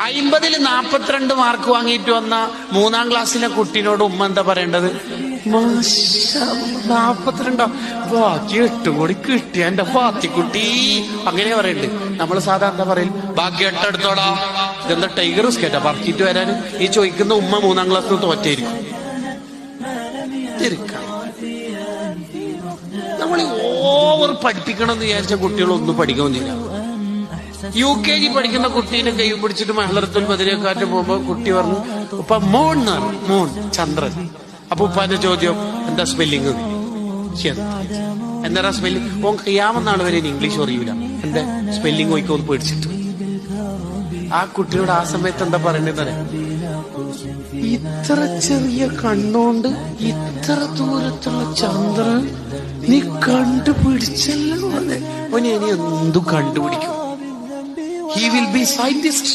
50-ൽ 42 mark വാങ്ങിയിട്ട് വന്ന 3-ാം ക്ലാസ്സിലെ കുട്ടീനോട് ഉമ്മ എന്താ പറയേണ്ടത്? 42 ബാക്കി 8 കൂടി കിട്ടിയ എന്റെ ഫാത്തിക്കുട്ടി, അങ്ങനെ പറയണ്ട്. നമ്മള് സാധാരണ എന്താ പറയും? ബാക്കി 8 എടുത്തോടാ. ഇതെന്താ ടൈഗർ സ്കേറ്റാ പറക്കിട്ട് വരാന്? ഈ ചോദിക്കുന്ന ഉമ്മ 3-ാം ക്ലാസ്സിൽ തോറ്റായിരിക്കും. നമ്മൾ ഓവർ പഠിപ്പിക്കണം എന്ന് വിചാരിച്ച കുട്ടികളൊന്നും പഠിക്കുന്നില്ല. UKG പഠിക്കുന്ന കുട്ടീനെ കൈ പിടിച്ചിട്ട് മഹലറത്തുൽ ബദരിയക്കാറ്റ് പോകുമ്പോ കുട്ടി പറഞ്ഞു, ഉപ്പ മോൺ എന്ന് പറഞ്ഞു. മോൺ, ചന്ദ്രൻ. അപ്പൊ ഉപ്പാന്റെ ചോദ്യം, എന്താ സ്പെല്ലിങ്? എന്താ സ്പെല്ലിങ്? ഓൻ ഖിയാമത്ത് വരെ ഇംഗ്ലീഷ് അറിയൂല. എന്റെ സ്പെല്ലിങ് പോയിക്കോന്ന് പേടിച്ചിട്ട്. ആ കുട്ടിയോട് ആ സമയത്ത് എന്താ പറയണെന്ന്, ഇത്ര ചെറിയ കണ്ണോണ്ട് ഇത്ര ദൂരത്തുള്ള ചന്ദ്രൻ നീ കണ്ടുപിടിച്ചല്ലോ. ഓനെ ഇനി എന്തു കണ്ടുപിടിക്കും? He will be scientist.